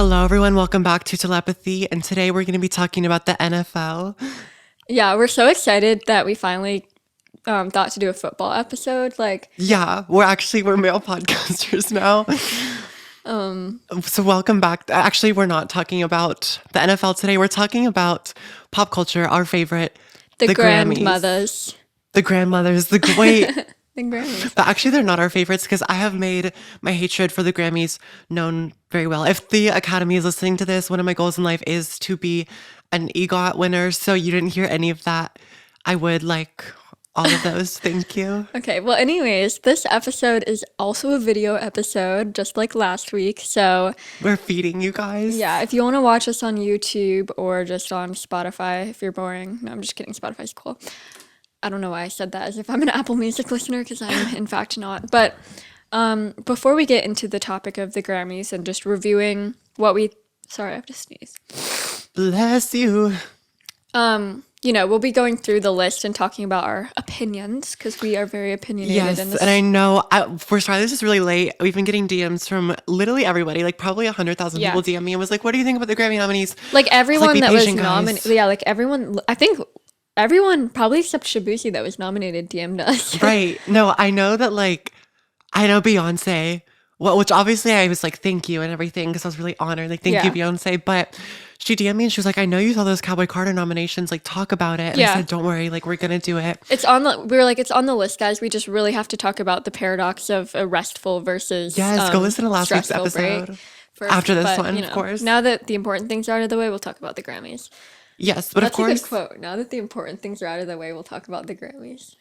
Hello, everyone. Welcome back to Telepathy. And today we're going to be talking about the NFL. Yeah, we're so excited that we finally thought to do a football episode. Yeah, we're male podcasters now. So welcome back. Actually, we're not talking about the NFL today. We're talking about pop culture, our favorite, the Grammys. grandmothers. The grandmothers, wait. The Grammys. But actually, they're not our favorites because I have made my hatred for the Grammys known very well. If the Academy is listening to this, one of my goals in life is to be an EGOT winner. So you didn't hear any of that. I would like all of those. Thank you. Okay, well, anyways, this episode is also a video episode, just like last week. So, We're feeding you guys. yeah, if you want to watch us on YouTube or just on Spotify, if you're boring. No, I'm just kidding. Spotify's cool. I don't know why I said that as if I'm an Apple Music listener, because I'm in fact not. But before we get into the topic of the Grammys and just reviewing what we... Sorry, I have to sneeze. Bless you. We'll be going through the list and talking about our opinions, because we are very opinionated Yes, in this. and I know, we're sorry, this is really late. We've been getting DMs from literally everybody, like probably 100,000 Yeah. people DM me and was like, what do you think about the Grammy nominees? Like everyone be that was patient, guys. nominated... Yeah, like everyone... I think everyone, probably except Shabusi that was nominated, DM'd us. Right. No, I know that I know Beyonce, well, which obviously I was like, thank you and everything, because I was really honored. Like, thank you, Beyonce. But she DM'd me and she was like, I know you saw those Cowboy Carter nominations. Like, talk about it. And I said, don't worry. Like, we're going to do it. We were like, it's on the list, guys. We just really have to talk about the paradox of a restful versus Yes, go listen to last week's stressful episode. break first. After this But, one, of course. Now that the important things are out of the way, we'll talk about the Grammys. Yes, but That's of course. a good quote. Now that the important things are out of the way, we'll talk about the Grammys.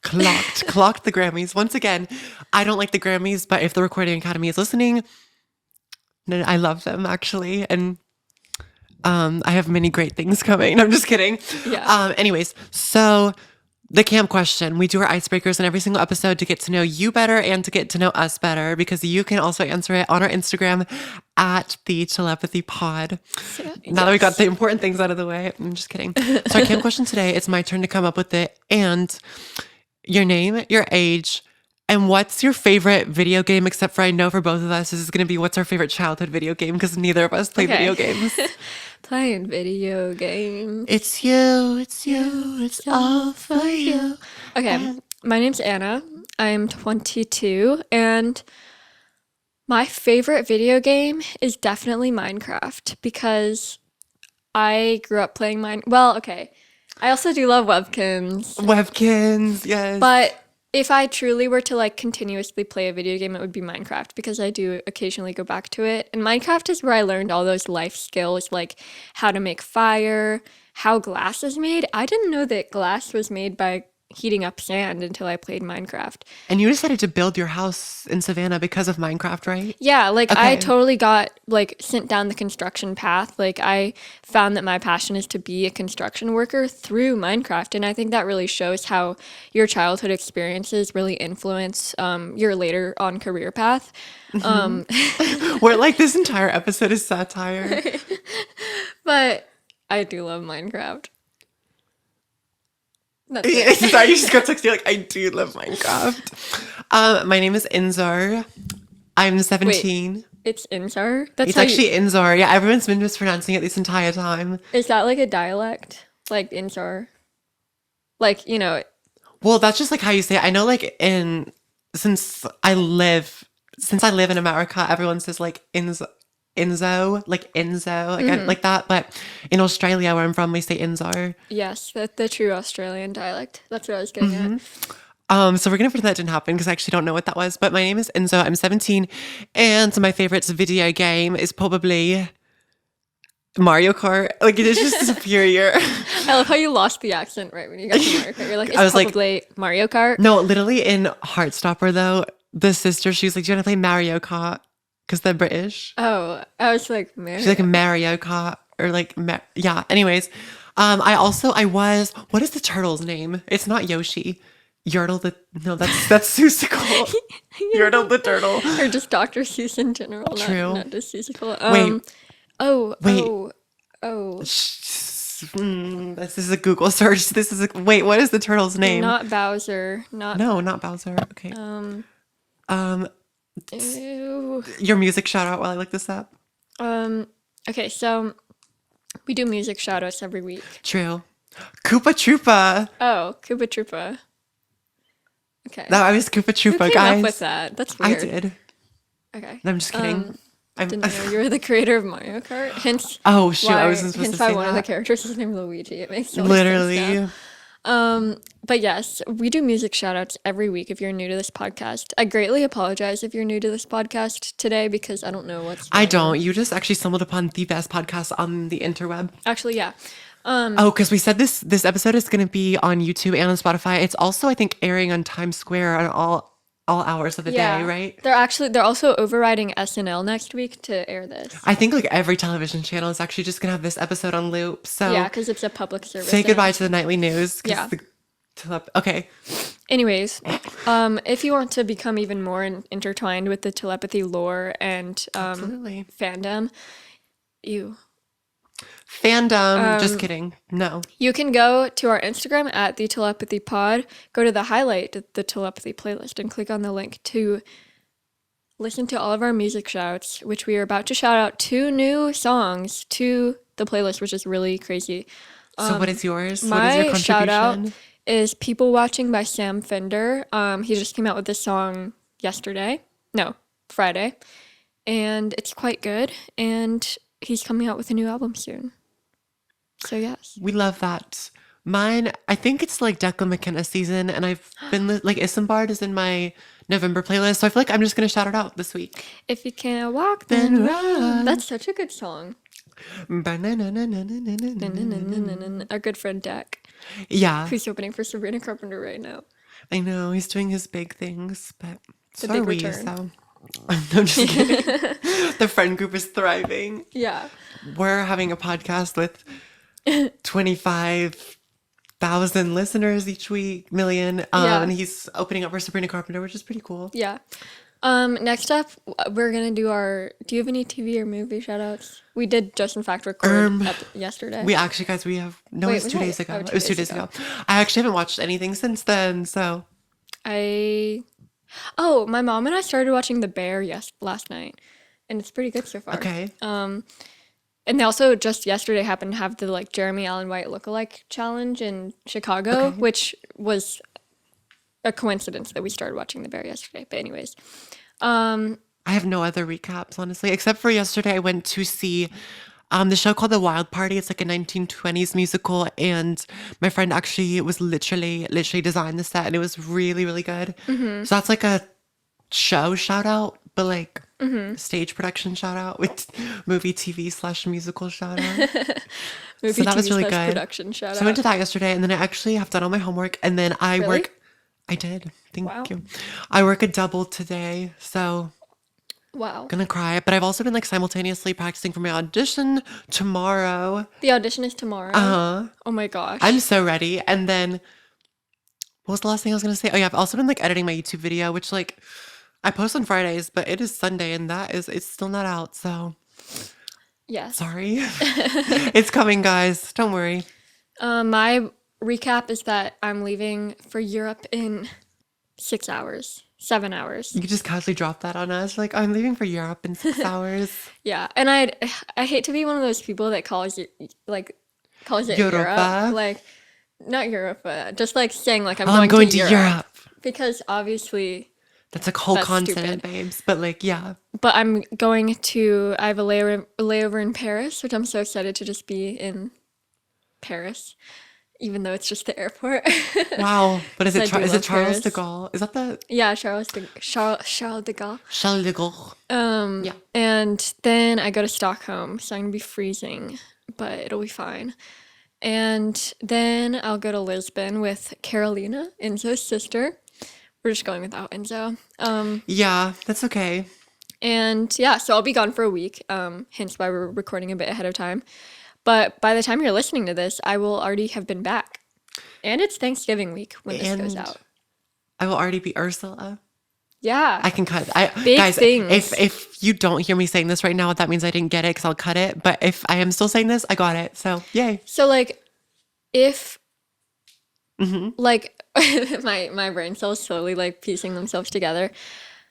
Clocked the Grammys. Once again, I don't like the Grammys, but if the Recording Academy is listening, I love them actually. And I have many great things coming. I'm just kidding. Yeah. Anyways, so the camp question. We do our icebreakers in every single episode to get to know you better and to get to know us better, because you can also answer it on our Instagram at the Telepathy Pod. Now that we got the important things out of the way, I'm just kidding. So our camp question today, it's my turn to come up with it. And your name, your age, and what's your favorite video game, except for I know for both of us, this is going to be what's our favorite childhood video game, because neither of us play video games. Playing video games. It's you, it's all for you. Okay, my name's Anna. I'm 22, and my favorite video game is definitely Minecraft, because I grew up playing Well, okay. I also do love Webkins, yes. But if I truly were to continuously play a video game, it would be Minecraft, because I do occasionally go back to it. And Minecraft is where I learned all those life skills, like how to make fire, how glass is made. I didn't know that glass was made by heating up sand until I played Minecraft. And you decided to build your house in Savannah because of Minecraft, right? Yeah, I Okay. totally got sent down the construction path. I found that my passion is to be a construction worker through Minecraft, and I think that really shows how your childhood experiences really influence your later on career path. Where this entire episode is satire. But I do love Minecraft. That's it. Sorry, you just got texted. You're like, I do love Minecraft. My name is Inzar. I'm 17. Wait, it's Inzar? That's It's actually Inzar. Yeah, everyone's been mispronouncing it this entire time. Is that a dialect? Like Inzar? Well, that's just how you say it. I know since I live in America, everyone says Enzo, like that. But in Australia, where I'm from, we say Inzar. Yes, the true Australian dialect. That's what I was getting at. So we're gonna pretend that didn't happen, because I actually don't know what that was. But my name is Enzo. I'm 17, and my favorite video game is probably Mario Kart. It is just superior. I love how you lost the accent right when you got to Mario Kart. You're like, it's probably Mario Kart. No, literally in Heartstopper though, the sister, she was like, do you want to play Mario Kart? Because they're British. Oh, I was like, Mario. She's like Mario Kart or yeah. Anyways, what is the turtle's name? It's not Yoshi. Yertle that's Seussical. Yertle the turtle. Or just Dr. Seuss in general. True. Not just Seussical. This is a Google search. What is the turtle's name? Not Bowser. Not Bowser. Okay. Ew. Your music shout out while I look this up. Okay, so we do music shout-outs every week. True. Koopa Troopa. Oh, Koopa Troopa. Okay. No, I was Koopa Who Troopa, came guys. up with that? That's I weird. did. Okay. No, I'm just kidding. Didn't know you were the creator of Mario Kart. Hence, Oh, shoot, I wasn't supposed hence to why say one of the that. characters is named Luigi. It makes so much sense Literally. now. But yes, we do music shoutouts every week if you're new to this podcast. I greatly apologize if you're new to this podcast today because I don't know what's I going on. don't. You just actually stumbled upon the best podcast on the interweb. Actually, yeah. Oh, because we said this episode is going to be on YouTube and on Spotify. It's also, I think, airing on Times Square on all hours of the day, right? They're also overriding SNL next week to air this. I think like every television channel is actually just going to have this episode on loop. So Yeah, because it's a public service. say goodbye to the nightly news. 'Cause Yeah. Okay. Anyways, if you want to become even more intertwined with the telepathy lore and Absolutely. fandom, Fandom. Just kidding. No. you can go to our Instagram at the Telepathy Pod, go to the highlight, the Telepathy playlist, and click on the link to listen to all of our music shouts, which we are about to shout out 2 new songs to the playlist, which is really crazy. So what is yours? What is My your shout out contribution? is People Watching by Sam Fender. He just came out with this song Friday, and it's quite good, and he's coming out with a new album soon. So yes. We love that. Mine, I think it's like Declan McKenna season, and I've been like Isambard is in my November playlist, so I feel like I'm just gonna shout it out this week. If you can't walk, then run. That's such a good song. Our good friend Dak, Yeah, who's opening for Sabrina Carpenter right now. I know he's doing his big things, but The so big are we. return. So I'm just kidding. The friend group is thriving. Yeah. We're having a podcast with 25,000 listeners each week, million. Yeah. And he's opening up for Sabrina Carpenter, which is pretty cool. Yeah. Next up, we're gonna do do you have any TV or movie shout outs? We did just in fact record yesterday. We actually, guys, we have it was was 2 it? days ago. Oh, It was 2 days ago. I actually haven't watched anything since then, so my mom and I started watching The Bear last night, and it's pretty good so far. okay. And they also just yesterday happened to have the like Jeremy Allen White lookalike challenge in Chicago, which was a coincidence that we started watching The Bear yesterday. But anyways, I have no other recaps, honestly, except for yesterday I went to see the show called The Wild Party. It's like a 1920s musical, and my friend actually was literally designed the set, and it was really, really good. So that's like a show shout out, but like stage production shout out with movie TV/musical shout out. movie So that was TV really slash good. production shout So I went out. to that yesterday, and then I actually have done all my homework, and then I Really? work. I did. Thank Wow. you. I work a double today, so Wow. gonna cry. But I've also been like simultaneously practicing for my audition tomorrow. The audition is tomorrow. Oh my gosh. I'm so ready. And then what was the last thing I was gonna say? Oh yeah, I've also been like editing my YouTube video, which like I post on Fridays, but it is Sunday, and it's still not out. So yes. sorry. It's coming, guys. Don't worry. My recap is that I'm leaving for Europe in 7 hours. You just casually drop that on us, like I'm leaving for Europe in 6 hours. Yeah, and I hate to be one of those people that calls it Europe, Europa? like not Europe, just like saying like I'm Oh, I'm going going to Europe. because obviously, That's like whole That's continent, stupid. babes. But like, yeah. but I have a layover in Paris, which I'm so excited to just be in Paris, even though it's just the airport. Wow. But is I it do is love it Charles de Paris. Gaulle? Is that the Yeah, Charles de Gaulle. Charles de Gaulle? Yeah. And then I go to Stockholm, so I'm gonna be freezing, but it'll be fine. And then I'll go to Lisbon with Carolina, Enzo's sister. We're just going without Enzo. Yeah, that's okay. And yeah, so I'll be gone for a week, hence why we're recording a bit ahead of time. But by the time you're listening to this, I will already have been back. And it's Thanksgiving week when this goes And out. I will already be Ursula. Yeah. I can cut. Big Guys, things. if you don't hear me saying this right now, that means I didn't get it because I'll cut it. But if I am still saying this, I got it. So yay. So like, if Mm-hmm. like my brain cells slowly like piecing themselves together.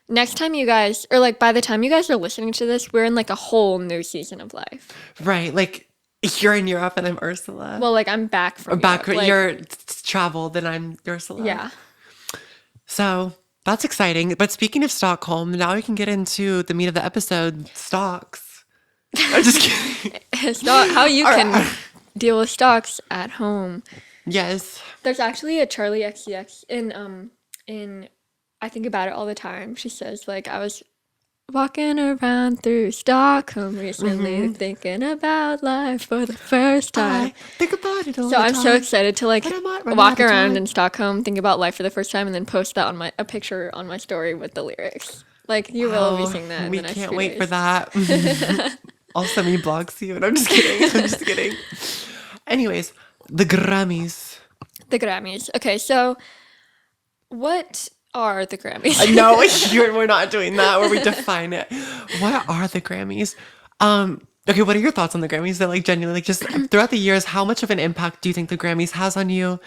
next time you guys, or like by the time you guys are listening to this, we're in like a whole new season of life. Right. Like you're in Europe and I'm Ursula. Well, like I'm back from Back Europe. Like, you're traveled and I'm Ursula. yeah. So that's exciting. But speaking of Stockholm, now we can get into the meat of the episode, stocks. I'm just kidding. How you can deal with stocks at home. Yes. There's actually a Charli XCX in I think about it all the time. She says like I was walking around through Stockholm recently, thinking about life for the first time. I think about it all So the I'm time. so excited to like But I'm not running walk out of around time. in Stockholm, think about life for the first time, and then post that on a picture on my story with the lyrics. Like you will be seeing that. In We the next can't few wait days. for that. I'll send me blogs to you. And I'm just kidding. I'm just kidding. Anyways, the Grammys. The Grammys. Okay, so what are the Grammys? No, we're not doing that where we define it. What are the Grammys? Okay, what are your thoughts on the Grammys? That like genuinely, like just throughout the years, how much of an impact do you think the Grammys has on you?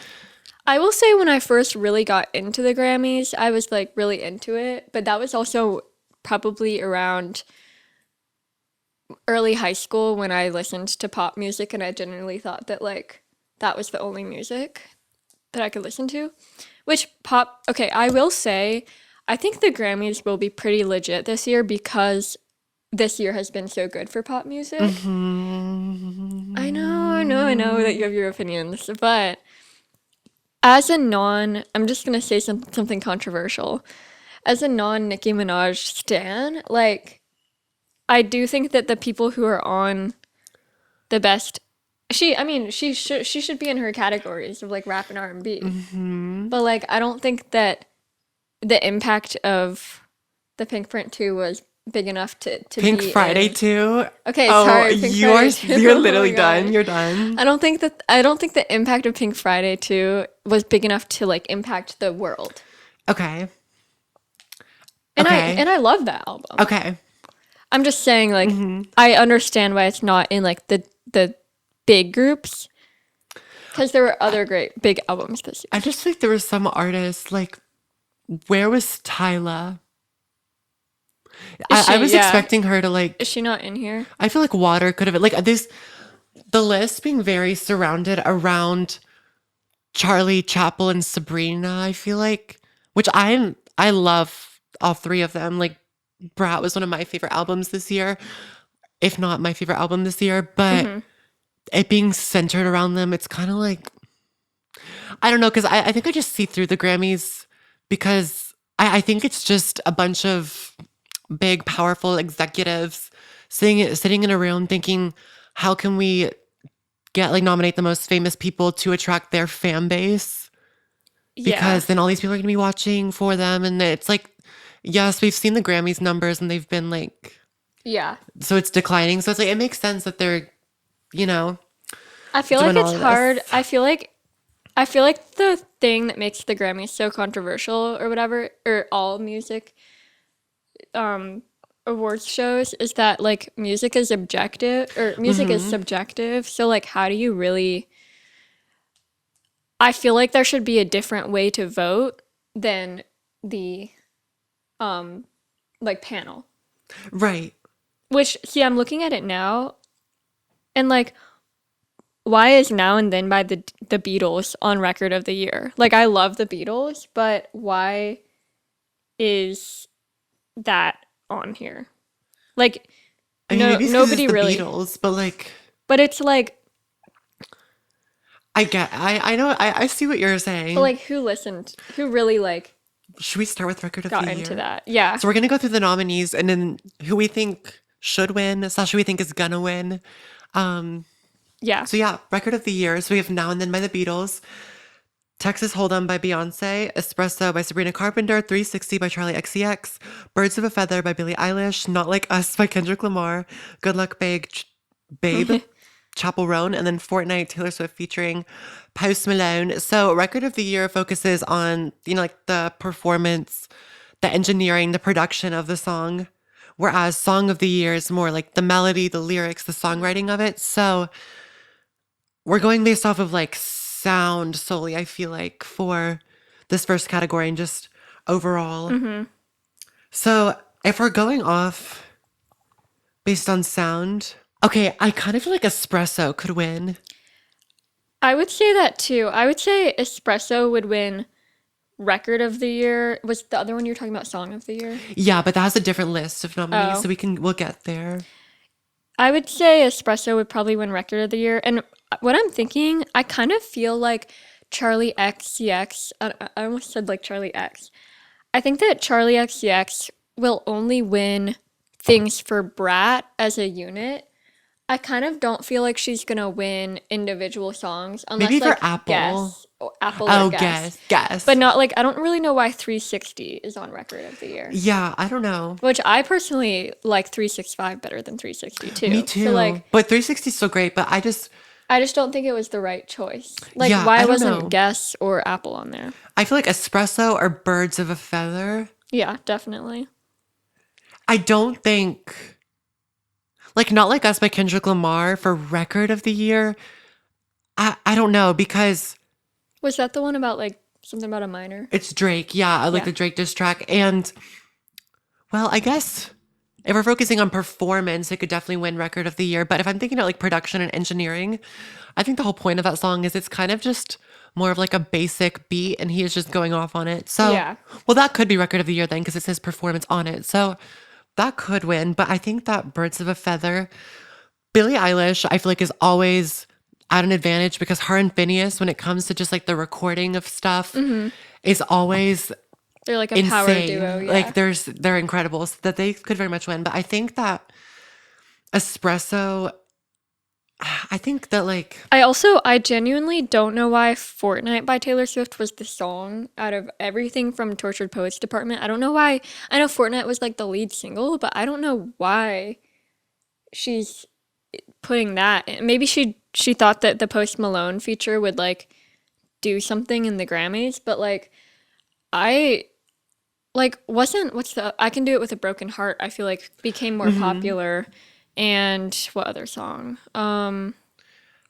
I will say when I first really got into the Grammys, I was like really into it, but that was also probably around early high school when I listened to pop music and I genuinely thought that like that was the only music that I could listen to. Which okay, I will say I think the Grammys will be pretty legit this year because this year has been so good for pop music. I know that you have your opinions, but as a I'm just gonna say something controversial. As a Nicki Minaj stan, like I do think that the people who are on the best, she should be in her categories of like rap and R&B. But like I don't think that the impact of the Pink Print 2 was big enough to Pink be Friday in. too. Okay, Oh, sorry. Pink Friday 2. you're Oh literally my done. gosh. You're done. I don't think the impact of Pink Friday 2 was big enough to like impact the world. Okay. And Okay. I love that album. Okay. I'm just saying like I understand why it's not in like the big groups because there were other great big albums this year. I just think there were some artists like, where was Tyla? I was expecting her to like. Is she not in here? I feel like Water could have like this. The list being very surrounded around Charlie, Chapel, and Sabrina. I feel like, which I love all three of them. Like, Brat was one of my favorite albums this year, if not my favorite album this year. But it being centered around them, it's kind of like, I don't know, because I think I just see through the Grammys because I think it's just a bunch of big, powerful executives sitting in a room thinking, how can we nominate the most famous people to attract their fan base? Because then all these people are going to be watching for them. And it's like, yes, we've seen the Grammys numbers and they've been like, so it's declining. So it's like, it makes sense that they're, I feel like doing it's all of hard. this. I feel like the thing that makes the Grammys so controversial or whatever, or all music awards shows is that like music is objective or music is subjective. So like how do you really I feel like there should be a different way to vote than the like panel. Right. Which see I'm looking at it now and like why is Now and Then by the Beatles on record of the year? Like I love the Beatles, but why is that on here? Like I mean, maybe it's 'cause nobody it's the really Beatles, but like, but it's like I know, I see what you're saying. but like who really like Should we start with record of got the year? into that? Yeah. So we're going to go through the nominees and then who we think should win, who we think is going to win. Yeah. So yeah, record of the year. So we have Now and Then by the Beatles, Texas Hold'em by Beyonce, Espresso by Sabrina Carpenter, 360 by Charli XCX, Birds of a Feather by Billie Eilish, Not Like Us by Kendrick Lamar, Good Luck Babe, Chapell Roan, and then Fortnite, Taylor Swift featuring Post Malone. So record of the year focuses on, like the performance, the engineering, the production of the song, whereas song of the year is more like the melody, the lyrics, the songwriting of it. So we're going based off of like sound solely, I feel like, for this first category and just overall. So if we're going off based on sound, okay, I kind of feel like Espresso could win. I would say that too. I would say Espresso would win Record of the Year. Was the other one you were talking about Song of the Year? Yeah, but that has a different list of nominees, Oh. so we'll get there. I would say Espresso would probably win Record of the Year. And what I'm thinking, I kind of feel like Charli XCX, I almost said like Charli X. I think that Charli XCX will only win things for Brat as a unit. I kind of don't feel like she's gonna win individual songs unless Maybe for like Apple. Apple or Oh, Guess. guess. But not like I don't really know why 360 is on Record of the Year. Yeah, I don't know. Which I personally like 365 better than 360 too. Me too. So like but 360 is so great, but I just don't think it was the right choice. Like Yeah, I why don't wasn't know. Guess or Apple on there? I feel like Espresso or Birds of a Feather. Yeah, definitely. I don't think, like, Not Like Us by Kendrick Lamar for Record of the Year. I don't know, because Was that the one about like something about a minor? it's Drake. Yeah, I like Yeah. the Drake diss track. And, well, I guess if we're focusing on performance, it could definitely win Record of the Year. But if I'm thinking about like production and engineering, I think the whole point of that song is it's kind of just more of like a basic beat and he is just going off on it. So, Yeah. well, that could be Record of the Year then because it's his performance on it. So that could win. But I think that Birds of a Feather, Billie Eilish, I feel like is always at an advantage because her and Phineas, when it comes to just like the recording of stuff, is always They're like a power insane. duo. Yeah. Like they're incredible. So that they could very much win. But I think that Espresso, I think that like I genuinely don't know why Fortnite by Taylor Swift was the song out of everything from Tortured Poets Department. I don't know why. I know Fortnite was like the lead single, but I don't know why she's putting that in. Maybe she thought that the Post Malone feature would like do something in the Grammys, but like I like wasn't what's the I Can Do It With a Broken Heart, I feel like became more popular. And what other song?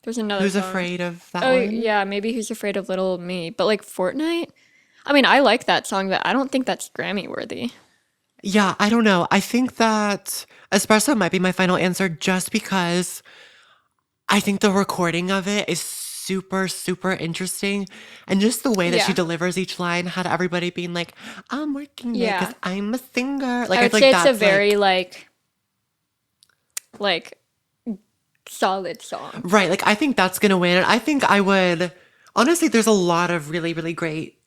There's another Who's song. Afraid of that Oh one? yeah, maybe Who's Afraid of Little Me. But like Fortnite, I mean, I like that song, but I don't think that's Grammy worthy. Yeah, I don't know. I think that Espresso might be my final answer just because I think the recording of it is super, super interesting. And just the way that she Yeah. delivers each line had everybody being like, I'm working it Yeah. because I'm a singer. Like, I I would feel say like it's a that's very like, like solid song. right. Like, I think that's going to win. And I think I would, honestly, there's a lot of really, really great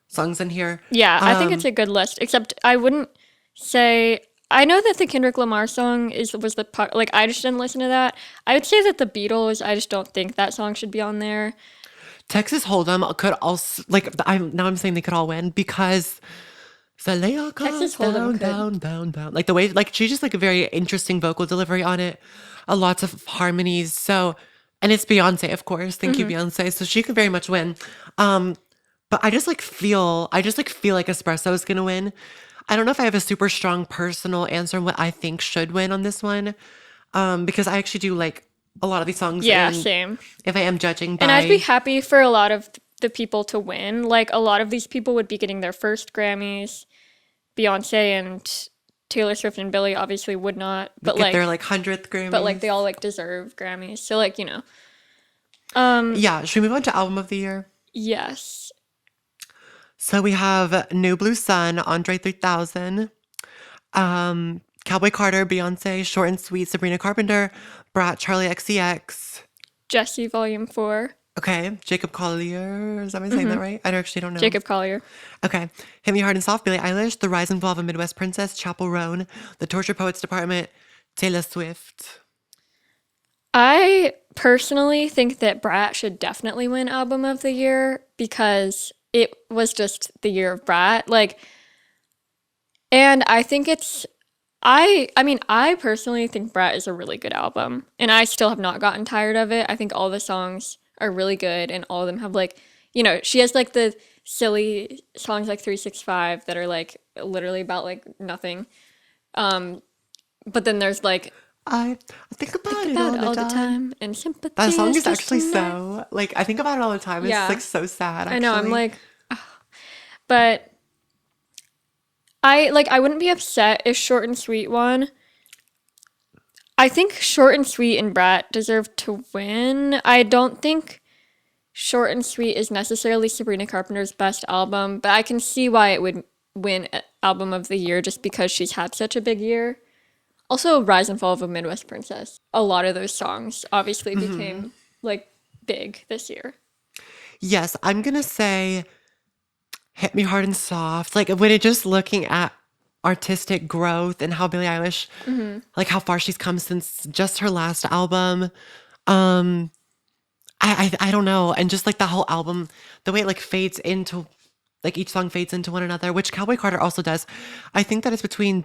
songs in here. Yeah, I think it's a good list. Except I wouldn't say I know that the Kendrick Lamar song was the part like I just didn't listen to that. I would say that the Beatles, I just don't think that song should be on there. Texas Hold'em could also, like, I'm saying they could all win because so lay your cards Texas Hold'em down, could. down, down, down. Like the way, like she's just like a very interesting vocal delivery on it. Lots of harmonies. So, and it's Beyonce, of course. Thank you, Beyonce. So she could very much win. But I just like feel like Espresso is gonna win. I don't know if I have a super strong personal answer on what I think should win on this one. Because I actually do like a lot of these songs. Yeah, and same. if I am judging by And I'd be happy for a lot of the people to win. Like a lot of these people would be getting their first Grammys. Beyonce and Taylor Swift and Billie obviously would not, but get like their like 100th Grammy. but like they all like deserve Grammys. So like, you know. Yeah, should we move on to album of the year? Yes. So we have New Blue Sun, Andre 3000, Cowboy Carter, Beyonce, Short and Sweet, Sabrina Carpenter, Brat, Charli XCX. Jessie Volume 4. Okay, Jacob Collier. Am I saying that right? I actually don't know. Jacob Collier. Okay, Hit Me Hard and Soft, Billie Eilish, The Rise and Fall of a Midwest Princess, Chapell Roan, The Tortured Poets Department, Taylor Swift. I personally think that Brat should definitely win Album of the Year because it was just the year of Brat. Like, and I think I mean, I personally think Brat is a really good album, and I still have not gotten tired of it. I think all the songs are really good, and all of them have like, you know, she has like the silly songs like 365 that are like literally about like nothing. But then there's like I think about it about all the time. and sympathy. That song is just actually a night. so, like, I think about it all the time. It's Yeah. like so sad, actually. I know. I'm like, ugh. But I wouldn't be upset if Short and Sweet won. I think Short and Sweet and Brat deserve to win. I don't think Short and Sweet is necessarily Sabrina Carpenter's best album, but I can see why it would win Album of the Year just because she's had such a big year. Also, Rise and Fall of a Midwest Princess. A lot of those songs obviously became like big this year. Yes, I'm gonna say Hit Me Hard and Soft. Like when it just looking at artistic growth and how Billie Eilish, like how far she's come since just her last album. I don't know. And just like the whole album, the way it like fades into, like each song fades into one another, which Cowboy Carter also does. I think that it's between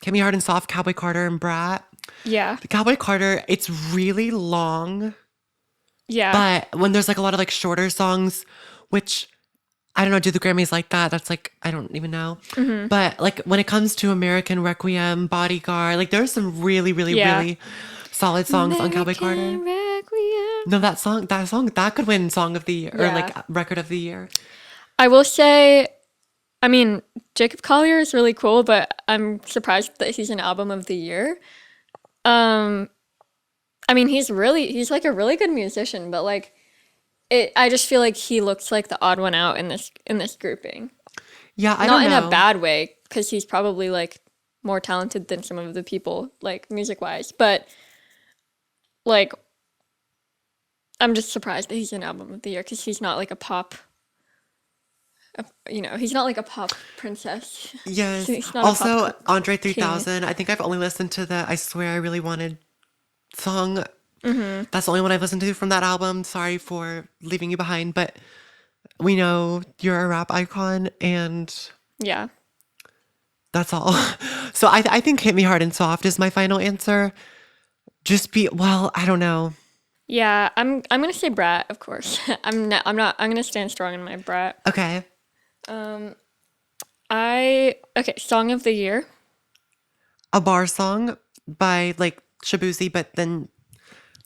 Hit Me Hard and Soft, Cowboy Carter, and Brat. Yeah. The Cowboy Carter, it's really long. Yeah. But when there's like a lot of like shorter songs, which I don't know, do the Grammys like that? That's like, I don't even know. But like when it comes to American Requiem, Bodyguard, like there's some really, really, really solid songs on Cowboy Carter. Requiem. No, that song, that could win Song of the Year or like Record of the Year. I will say, I mean, Jacob Collier is really cool, but I'm surprised that he's an Album of the Year. I mean, he's like a really good musician, but like, I just feel like he looks like the odd one out in this grouping. Yeah, I don't know. Not in a bad way, because he's probably like more talented than some of the people, like music wise. But like, I'm just surprised that he's an Album of the Year because he's not like a pop. He's not like a pop princess. Yes. He's not Also, a pop Andre 3000. I think I've only listened to the I Swear I Really Wanted song. That's the only one I've listened to from that album. Sorry for leaving you behind, but we know you're a rap icon, and Yeah. that's all. So I think Hit Me Hard and Soft is my final answer. I don't know. Yeah, I'm gonna say Brat, of course. I'm gonna stand strong in my Brat. Okay. Song of the Year. A bar song by like Shabuzi, but then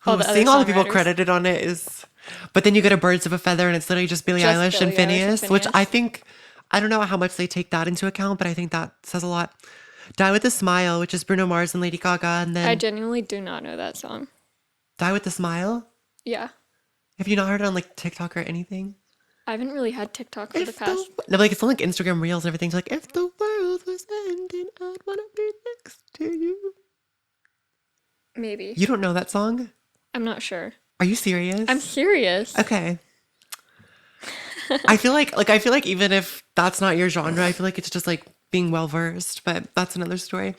All the seeing other all the people songwriters. credited on it is, but then you get a Birds of a Feather and it's literally just Billie Just Eilish and Billie Eilish and Phineas, which Finneas. I think, I don't know how much they take that into account, but I think that says a lot. Die With a Smile, which is Bruno Mars and Lady Gaga, and then I genuinely do not know that song. Die With a Smile. Yeah. Have you not heard it on like TikTok or anything? I haven't really had TikTok for the past. No, like it's on like Instagram Reels and everything. It's like, if the world was ending, I'd want to be next to you. Maybe. You don't know that song? I'm not sure. Are you serious? I'm serious. Okay. I feel like even if that's not your genre, I feel like it's just like being well versed, but that's another story.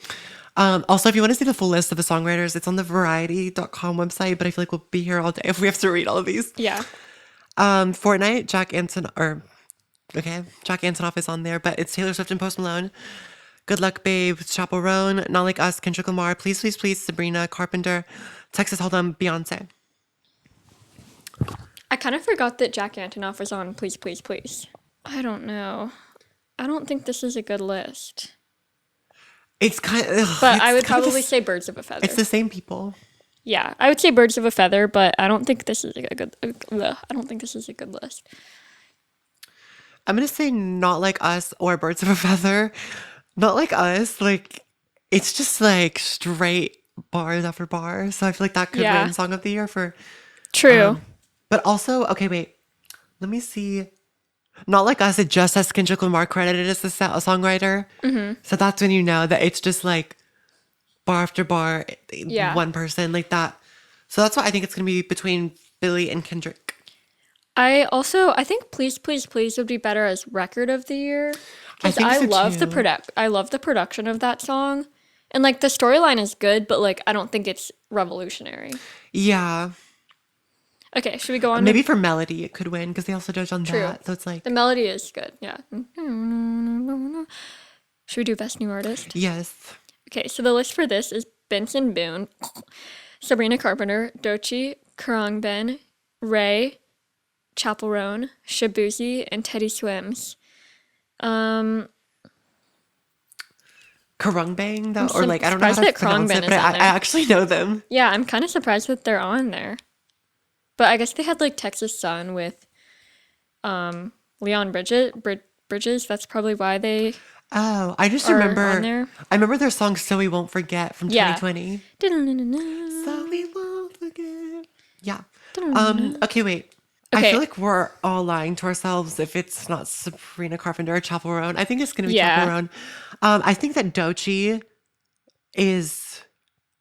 Also, if you want to see the full list of the songwriters, it's on the variety.com website, but I feel like we'll be here all day if we have to read all of these. Yeah. Fortnite, Jack Antonoff is on there, but it's Taylor Swift and Post Malone. Good Luck Babe, Chapell Roan, Not Like Us, Kendrick Lamar, Please Please Please, Sabrina Carpenter, Texas Hold'em, Beyonce. I kind of forgot that Jack Antonoff was on Please Please Please. I don't know. I don't think this is a good list. It's kind of, But I would probably say Birds of a Feather. it's the same people. Yeah, I would say Birds of a Feather, but I don't think this is a good. I don't think this is a good list. I'm gonna say Not Like Us or Birds of a Feather. Not Like Us, like it's just like straight bars after bars. So I feel like that could win Song of the Year for. True. But also, okay, wait. Let me see. Not Like Us, it just has Kendrick Lamar credited as a songwriter. So that's when you know that it's just like bar after bar, one person like that. So that's why I think it's going to be between Billy and Kendrick. I think Please Please Please would be better as Record of the Year. Because think I so love too. I love the production of that song. And like the storyline is good, but like I don't think it's revolutionary. Yeah. Okay, should we go on? Maybe for melody it could win because they also judge on that. So it's like, The melody is good, yeah. Should we do Best New Artist? yes. Okay, so the list for this is Benson Boone, Sabrina Carpenter, Doechii, Khruangbin, Ray, Chapell Roan, Shabuzi, and Teddy Swims. Karungbang, though? Or like, I don't know how surprised to that pronounce Khruangbin it, is but on I there. actually know them. Yeah, I'm kind of surprised that they're on there. But I guess they had like Texas Sun with Leon Bridges. That's probably why they. Oh, I just are remember. on there. I remember their song "So We Won't Forget" from Yeah. 2020. So we won't forget. Yeah. Okay, wait. I Okay. feel like we're all lying to ourselves if it's not Sabrina Carpenter or Chapel Roan. I think it's gonna be Chapel Yeah. Roan. I think that Doechii is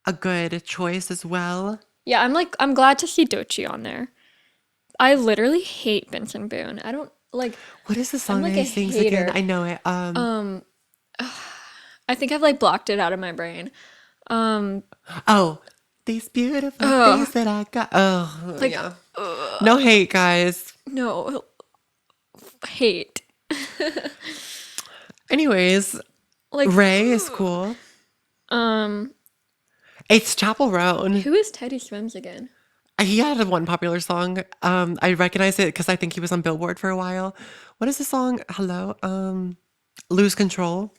a good choice as well. Yeah, I'm glad to see Doechii on there. I literally hate Benson Boone. I don't like. What is the I'm song like that a he sings again? hater. I know it. I think I've like blocked it out of my brain. Oh, these beautiful Ugh, things that I got. Oh, like yeah. No hate, guys. no hate. Anyways, Like Ray is cool. um, It's Chapel Roan. who is Teddy Swims again? He had one popular song. I recognize it because I think he was on Billboard for a while. What is the song? Hello? Lose Control.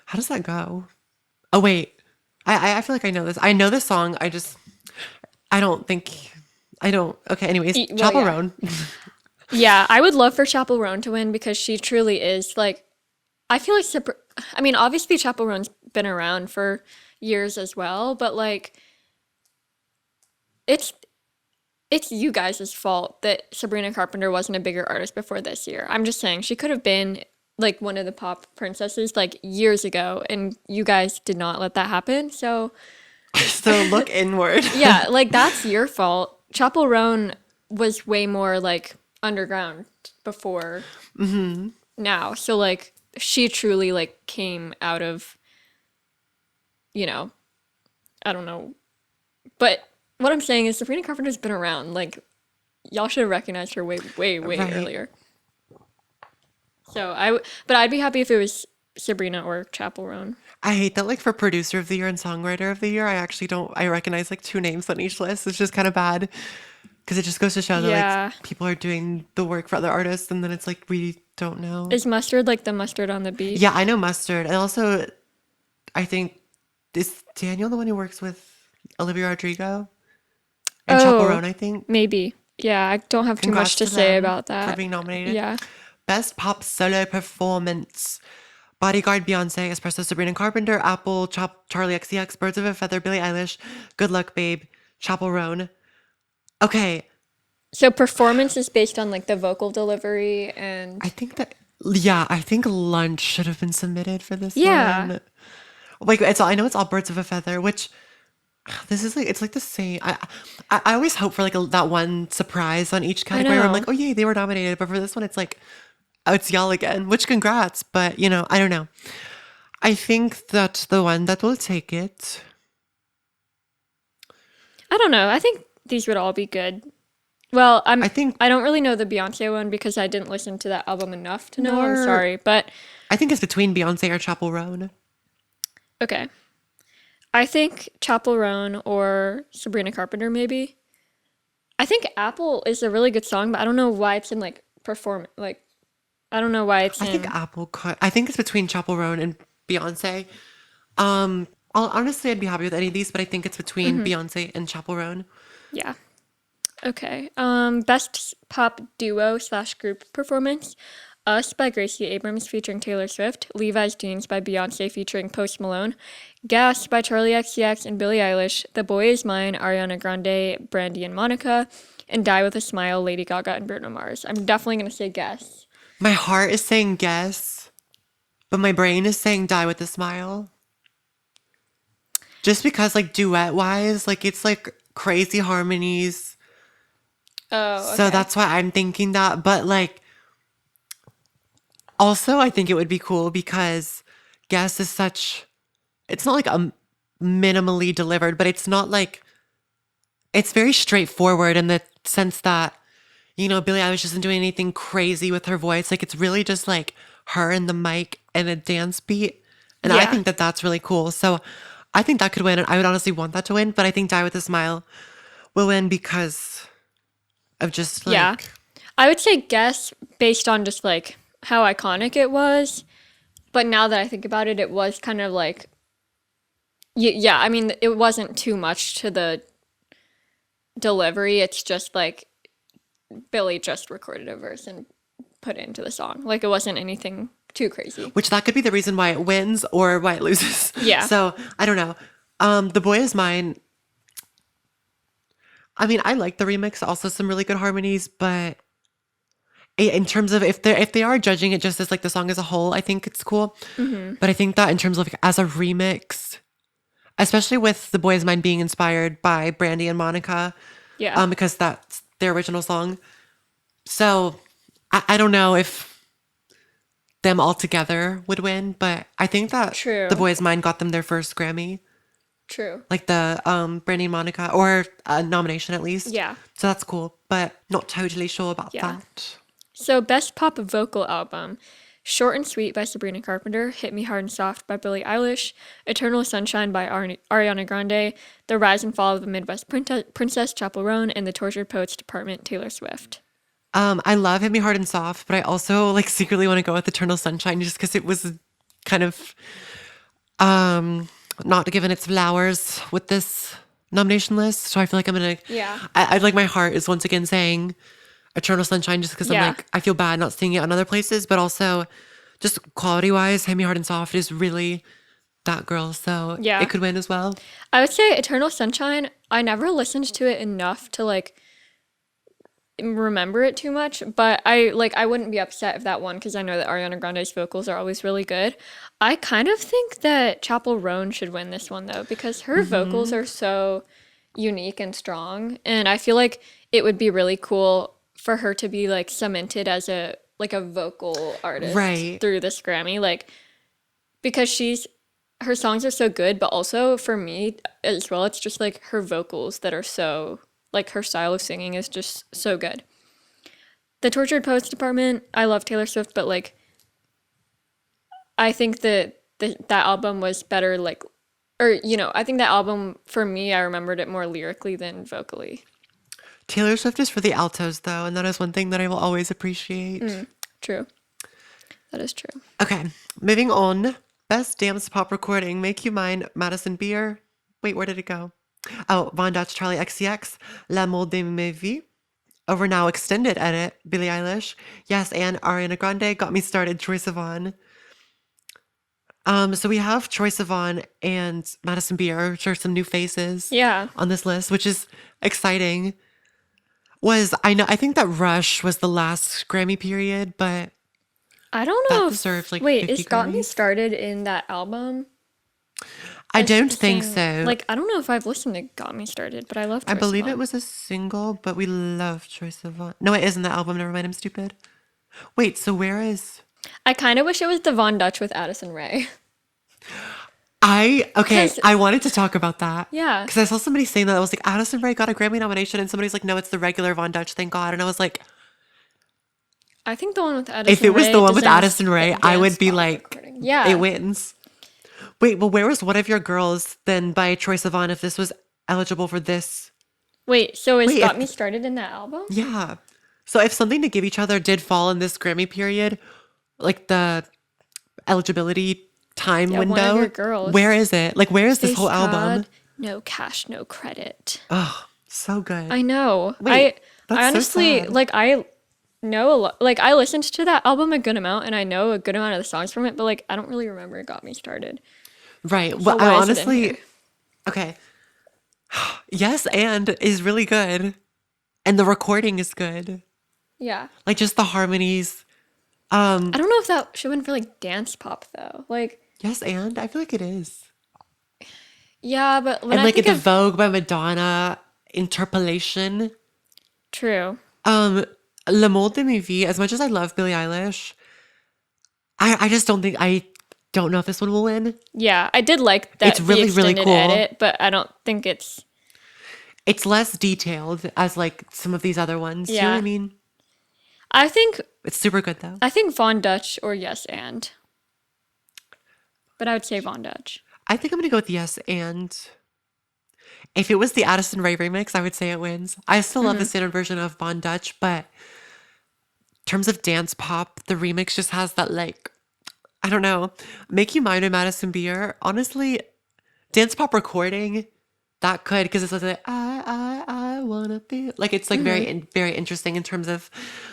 How does that go? Oh, wait. I feel like I know this. I know this song. I don't think, I don't. Okay, anyways, Well, Chapel yeah. Roan. Yeah, I would love for Chapel Roan to win because she truly is like. I feel like I mean, obviously Chapel Roan's been around for years as well, but like it's it's you guys' fault that Sabrina Carpenter wasn't a bigger artist before this year. I'm just saying she could have been like one of the pop princesses like years ago, and you guys did not let that happen. So So look inward. yeah, like that's your fault. Chapel Roan was way more like underground before now. So like she truly like came out of, you know, I don't know. But what I'm saying is Sabrina Carpenter's been around. Like y'all should have recognized her way, way, way Right. earlier. So but I'd be happy if it was Sabrina or Chapel Roan. I hate that, like, for producer of the year and songwriter of the year, I actually don't, I recognize like two names on each list. It's just kind of bad because it just goes to show that Yeah. like people are doing the work for other artists and then it's like we don't know. Is Mustard like the mustard on the beat? Yeah, I know Mustard. And also, I think, is Daniel the one who works with Olivia Rodrigo and Chapel Oh, Roan, I think? maybe. Yeah, I don't have too much Congrats to to say them about for that. being nominated. Yeah. Best Pop Solo Performance. Bodyguard, Beyonce, Espresso, Sabrina Carpenter, Apple, Charli XCX, Birds of a Feather, Billie Eilish, Good Luck Babe, Chapel Roan. Okay, So performance is based on like the vocal delivery and I think that, yeah, I think Lunch should have been submitted for this yeah. one. Like, I know it's all Birds of a Feather, which this is like, it's like the same. I always hope for like that one surprise on each category where I'm know. like, oh yay, they were nominated. But for this one, it's like, oh, it's y'all again, which congrats. But you know, I don't know. I think that's the one that will take it. I don't know. I think these would all be good. Well, I think I don't really know the Beyonce one because I didn't listen to that album enough to know. I'm Nor- sorry, but I think it's between Beyonce or Chapel Roan. okay. I think Chapel Roan or Sabrina Carpenter maybe. I think Apple is a really good song, but I don't know why it's in like I don't know why it's I in. think Apple could. I think it's between Chapel Roan and Beyonce. Honestly, I'd be happy with any of these, but I think it's between Beyonce and Chapel Roan. Yeah. Okay. Best pop duo / group performance. Us by Gracie Abrams featuring Taylor Swift. Levi's Jeans by Beyonce featuring Post Malone. Gas by Charli XCX and Billie Eilish. The Boy Is Mine, Ariana Grande, Brandy and Monica. And Die With a Smile, Lady Gaga and Bruno Mars. I'm definitely going to say Guess. My heart is saying guess, but my brain is saying die with a smile. Just because, like, duet wise, like, it's like crazy harmonies. Oh, So okay. that's why I'm thinking that. But, like, also, I think it would be cool because guess is such, it's not like a minimally delivered, but it's not like, it's very straightforward in the sense that, you know, Billie Eilish isn't doing anything crazy with her voice. Like, it's really just like her and the mic and a dance beat. And I Yeah. think that that's really cool. So I think that could win. And I would honestly want that to win. But I think Die With a Smile will win because of just like. Yeah. I would say Guess based on just like how iconic it was. But now that I think about it, it was kind of like, yeah, I mean, it wasn't too much to the delivery. It's just like Billy just recorded a verse and put it into the song. Like it wasn't anything too crazy. Which that could be the reason why it wins or why it loses. Yeah. So I don't know. The Boy Is Mine. I mean, I like the remix. Also, some really good harmonies, but in terms of if they are judging it just as like the song as a whole, I think it's cool. But I think that in terms of like, as a remix, especially with The Boy Is Mine being inspired by Brandy and Monica, Yeah. because that's their original song. So I don't know if them all together would win, but I think that True. The Boy Is Mine got them their first Grammy, True. like the Brandy and Monica, or a nomination at least. Yeah. So that's cool, but not totally sure about Yeah. that. So, best pop vocal album: Short and Sweet by Sabrina Carpenter, Hit Me Hard and Soft by Billie Eilish, Eternal Sunshine by Ariana Grande, The Rise and Fall of the Midwest Princess Chapell Roan, and The Tortured Poets Department Taylor Swift. I love Hit Me Hard and Soft, but I also like secretly want to go with Eternal Sunshine just because it was kind of not given its flowers with this nomination list. So I feel like I'm gonna I like, my heart is once again saying Eternal Sunshine just because I'm like, I feel bad not seeing it on other places, but also just quality wise, Hit Me Hard and Soft is really that girl. So it could win as well. I would say Eternal Sunshine, I never listened to it enough to like remember it too much, but I wouldn't be upset if that won because I know that Ariana Grande's vocals are always really good. I kind of think that Chapell Roan should win this one though, because her vocals are so unique and strong, and I feel like it would be really cool for her to be like cemented as a vocal artist through this Grammy, like, because her songs are so good, but also for me as well, it's just like her vocals that are so, like, her style of singing is just so good. The Tortured Poets Department, I love Taylor Swift, but like, I think that that album was better, like, or, you know, I think that album, for me, I remembered it more lyrically than vocally. Taylor Swift is for the altos, though, and that is one thing that I will always appreciate. True. That is true. Okay, moving on. Best Dance Pop Recording, Make You Mine, Madison Beer. Wait, where did it go? Oh, Von Dutch, Charli XCX, L'amour de ma vie. Over Now Extended Edit, Billie Eilish. Yes, and Ariana Grande, Got Me Started, Troye Sivan. So we have Troye Sivan and Madison Beer, which are some new faces on this list, which is exciting. I think that Rush was the last Grammy period, but I don't know. That deserves like wait, 50 is Got Me Grammys. Started in that album? I don't think so. Like, I don't know if I've listened to Got Me Started, but I love Troye I believe Sivan. it was a single, but we love Troye Sivan. No, it isn't the album. Never mind, I'm stupid. Wait, so where is... I kind of wish it was the Von Dutch with Addison Rae. I 'Cause- wanted to talk about that. Yeah. Because I saw somebody saying that. I was like, Addison Rae got a Grammy nomination, and somebody's like, no, it's the regular Von Dutch, thank God. And I was like, I think the one with Addison Rae. if it was the one with deserves Addison Rae, the I would dance be pop like, recording. Yeah. it wins. Wait, well, where was One of Your Girls then by Troye Sivan if this was eligible for this? Wait, so is Wait, Got if- Me Started in that album? Yeah. So if Something to Give Each Other did fall in this Grammy period, like the eligibility time Yeah, One of window, Your Girls. where is it? Like, where is this Face whole album? God, no cash, no credit. Oh, so good. I know. Wait, that's I so honestly, sad. like, I know a lot. Like, I listened to that album a good amount, and I know a good amount of the songs from it, but, like, I don't really remember it Got Me Started. Right. So Well, why I is it in honestly, here? okay. Yes, and is really good. And the recording is good. Yeah. Like, just the harmonies. I don't know if that should win for, like, dance pop, though. Like, Yes, and I feel like it is. yeah, but when And I like think the of... Vogue by Madonna interpolation. True. L'amour de ma vie, as much as I love Billie Eilish, I just I don't know if this one will win. Yeah, I did like that It's really, the really extended cool. edit, but I don't think it's... It's less detailed as like some of these other ones. You know what I Yeah. mean? I think It's super good though. Von Dutch or Yes and. But I would say Von Dutch. I think I'm gonna go with yes and. If it was the Addison Rae remix, I would say it wins. I still love the standard version of Von Dutch, but in terms of dance pop, the remix just has that like, I don't know, Make You Mine and Madison Beer. Honestly, dance pop recording, that could, because it's like, I wanna be like it's like very interesting in terms of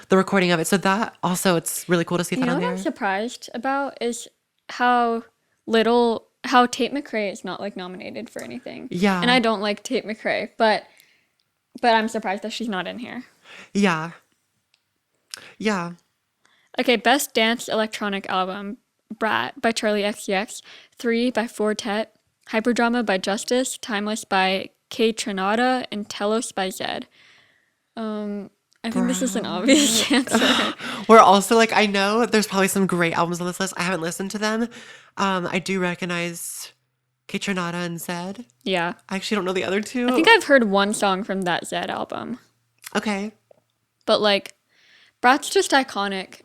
the recording of it. So that also it's really cool to see You that know on what there. I'm surprised about is how Tate McRae is not like nominated for anything. Yeah. And I don't like Tate McRae, but I'm surprised that she's not in here. Yeah. Yeah. Okay, Best Dance Electronic Album, Brat by Charli XCX, 3 by Fortet, Hyperdrama by Justice, Timeless by K Trinata, and Telos by Zed. I think this is an obvious answer. We're also like, I know there's probably some great albums on this list. I haven't listened to them. I do recognize K Trinata and Zed. Yeah. I actually don't know the other two. I think I've heard one song from that Zed album. Okay. But like, Brat's just iconic.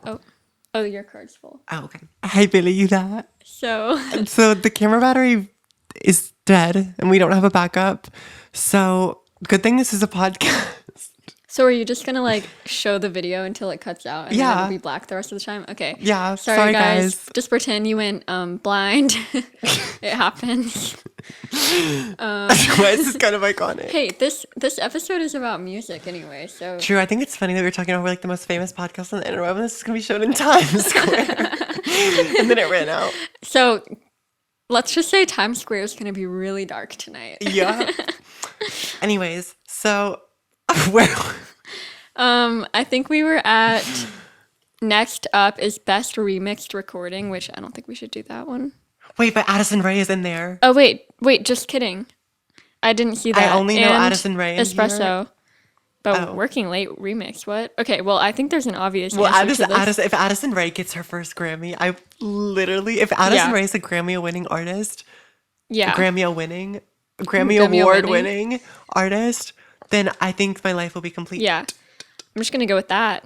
Oh, your card's full. Oh, okay. I believe that. So the camera battery is dead and we don't have a backup. So good thing this is a podcast. So are you just gonna like show the video until it cuts out and then it'll be black the rest of the time? Okay. Yeah. Sorry guys. Just pretend you went blind. It happens. Why is this kind of iconic? Hey, this episode is about music anyway, so True. I think it's funny that we were talking about like the most famous podcast on the internet, and this is gonna be shown in Times Square. And then it ran out. So let's just say Times Square is gonna be really dark tonight. Yeah. Anyways, so where I think we were at next up is Best Remixed Recording, which I don't think we should do that one. Wait, but Addison Rae is in there. Oh wait, just kidding. I didn't see that. I only know And Addison Rae in Espresso. here. But Working Late remix, what? Okay, well I think there's an obvious Well, answer to this. if Addison Rae gets her first Grammy, if Addison Rae is a Grammy-winning artist, Yeah. Grammy Award-winning artist, then I think my life will be complete. Yeah. I'm just gonna go with that.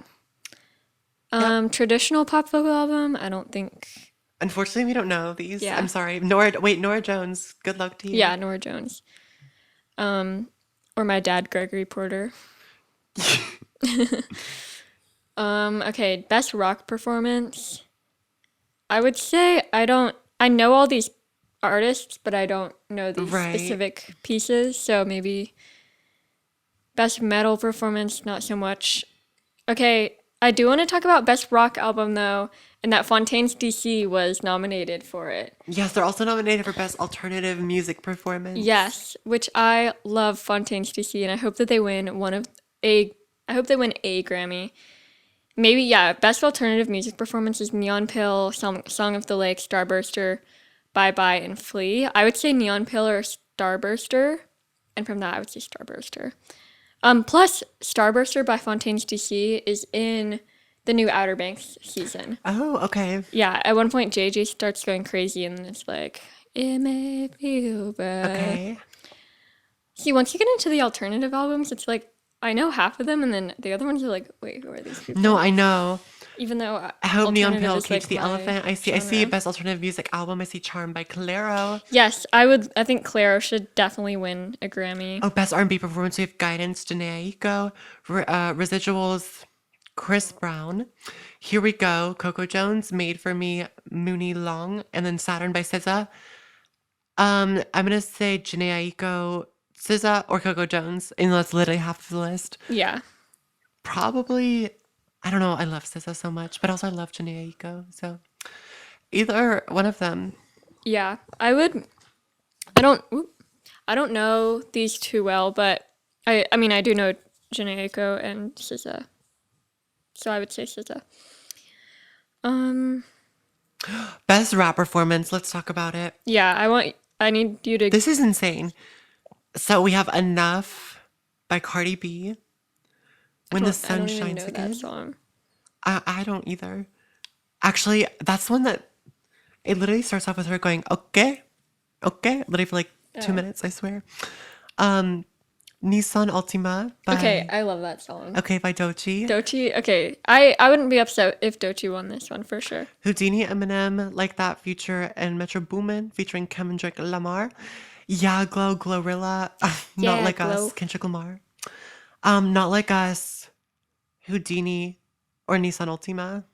Traditional pop vocal album, I don't think. Unfortunately, we don't know these. Yeah. I'm sorry. Nora Jones. Good luck to you. Yeah, Norah Jones. Or my dad, Gregory Porter. Okay, best rock performance. I would say I know all these artists, but I don't know these specific pieces, so maybe best metal performance, not so much. Okay, I do want to talk about best rock album though, and that Fontaine's DC was nominated for it. Yes, they're also nominated for best alternative music performance. Yes, which I love Fontaine's DC, and I hope that they win I hope they win a Grammy. Maybe, yeah, best alternative music performance is Neon Pill, Song of the Lake, Starburster, Bye Bye, and Flea. I would say Neon Pill or Starburster, and from that I would say Starburster. Plus, Starburster by Fontaine's DC is in the new Outer Banks season. Oh, okay. Yeah, at one point JJ starts going crazy and then it's like, it may feel bad. Okay. See, once you get into the alternative albums, it's like, I know half of them and then the other ones are like, wait, who are these people? No, I know. Even though I hope Neon alternative Pill is, Cage like, the my Elephant. I see genre. best alternative music album. I see Charm by Clairo. Yes, I think Clairo should definitely win a Grammy. Oh, best R&B performance. We have Guidance, Janae Aiko. Residuals, Chris Brown. Here We Go, Coco Jones, Made for Me, Mooney Long, and then Saturn by SZA. I'm gonna say Janae Aiko, SZA, or Coco Jones, and that's literally half of the list. Yeah. Probably, I don't know. I love SZA so much, but also I love Janae Aiko. So either one of them. Yeah, I don't know these too well, but I mean I do know Janae Aiko and SZA, so I would say SZA. Best rap performance. Let's talk about it. Yeah, I need you to. This is insane. So we have Enough by Cardi B. When the Sun I don't even Shines know Again. that song. I don't either. Actually, that's one that it literally starts off with her going, okay, literally for like 2 minutes, I swear. Nissan Ultima by Okay, I love that song. Okay by Doechii. Doechii. Okay, I wouldn't be upset if Doechii won this one for sure. Houdini, Eminem, Like That, Future, and Metro Boomin featuring Kendrick Lamar. Yeah, Glorilla, Not Like Glow. Us, Kendrick Lamar. Not Like Us, Houdini, or Nissan Ultima.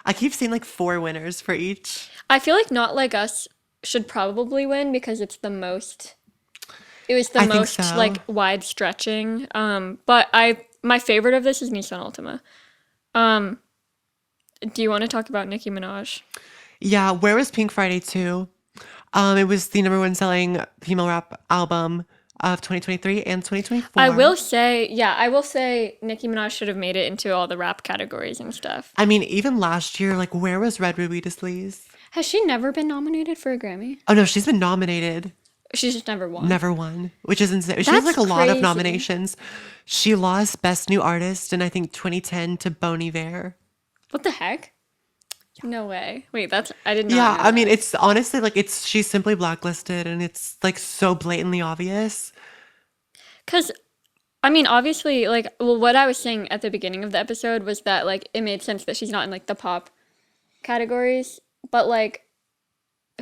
I keep seeing like 4 winners for each. I feel like Not Like Us should probably win because it's the most It was the I think most so. like wide stretching. But my favorite of this is Nissan Altima. Do you want to talk about Nicki Minaj? Yeah, where was Pink Friday 2? It was the number one selling female rap album of 2023 and 2024. I will say Nicki Minaj should have made it into all the rap categories and stuff. I mean, even last year, like, where was Red Ruby to Sleaze? Has she never been nominated for a Grammy? Oh, no, she's been nominated. She's just never won. Never won, which is insane. She That's has, like, a lot of crazy. nominations. She lost Best New Artist in, I think, 2010 to Bon Iver. What the heck? No way. Wait, I did not Yeah, know I mean, that. it's honestly, like, she's simply blacklisted, and it's, like, so blatantly obvious. Because, I mean, obviously, like, well, what I was saying at the beginning of the episode was that, like, it made sense that she's not in, like, the pop categories. But, like,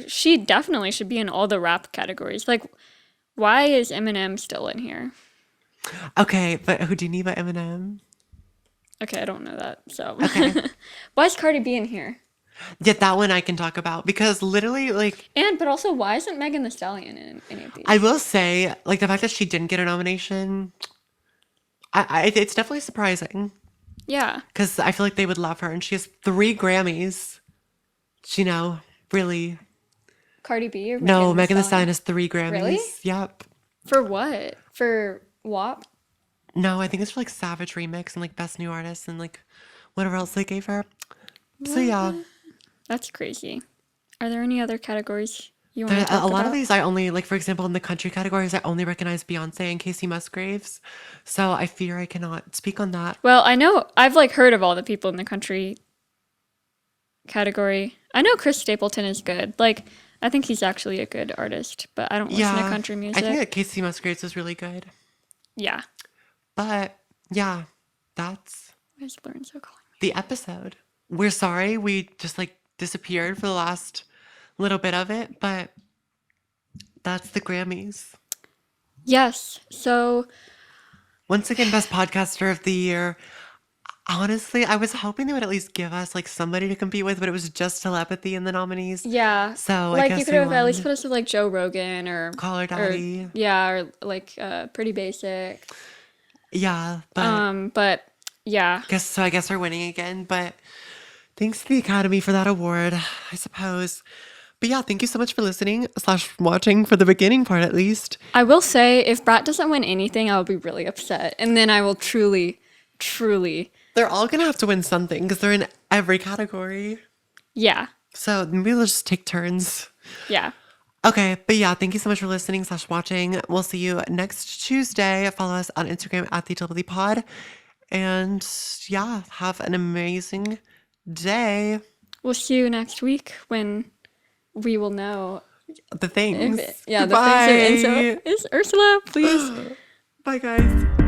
she definitely should be in all the rap categories. Like, why is Eminem still in here? Okay, but Houdini by Eminem? Okay, I don't know that, so. Okay. Why is Cardi B in here? Yeah, that one I can talk about because literally, like, But also, why isn't Megan Thee Stallion in any of these? I will say, like, the fact that she didn't get a nomination, it's definitely surprising Yeah. because I feel like they would love her, and she has 3 Grammys. Really. Cardi B or No, Megan Megan Thee Thee Stallion has 3 Grammys. Really? Yep. For what? For WAP? No, I think it's for like Savage Remix and like Best New Artist and like whatever else they gave her. So yeah, That's crazy. Are there any other categories you want to a talk lot about? of these I only like. For example, in the country categories, I only recognize Beyonce and Casey Musgraves. So I fear I cannot speak on that. Well, I know I've like heard of all the people in the country category. I know Chris Stapleton is good. Like, I think he's actually a good artist, but I don't listen to country music. I think that Casey Musgraves is really good. Yeah. But yeah, that's Why is Lorenzo calling me? the episode. We're sorry we just like disappeared for the last little bit of it, but that's the Grammys. Yes. So Once again, Best Podcaster of the Year. Honestly, I was hoping they would at least give us like somebody to compete with, but it was just Telepathy in the nominees. yeah. So I like guess you could we have at least won. put us with like Joe Rogan or Call Her Daddy. or like Pretty Basic. Yeah, but But yeah. I guess we're winning again. But thanks to the Academy for that award, I suppose. But yeah, thank you so much for listening / watching for the beginning part at least. I will say if Brat doesn't win anything, I will be really upset. And then I will truly They're all gonna have to win something because they're in every category. yeah. So maybe we'll just take turns. Yeah. Okay, but yeah, thank you so much for listening / watching. We'll see you next Tuesday. Follow us on Instagram at the Telepathy Pod. And yeah, have an amazing day. We'll see you next week when we will know The things. the Goodbye. things are Enzo is Ursula, please. Bye, guys.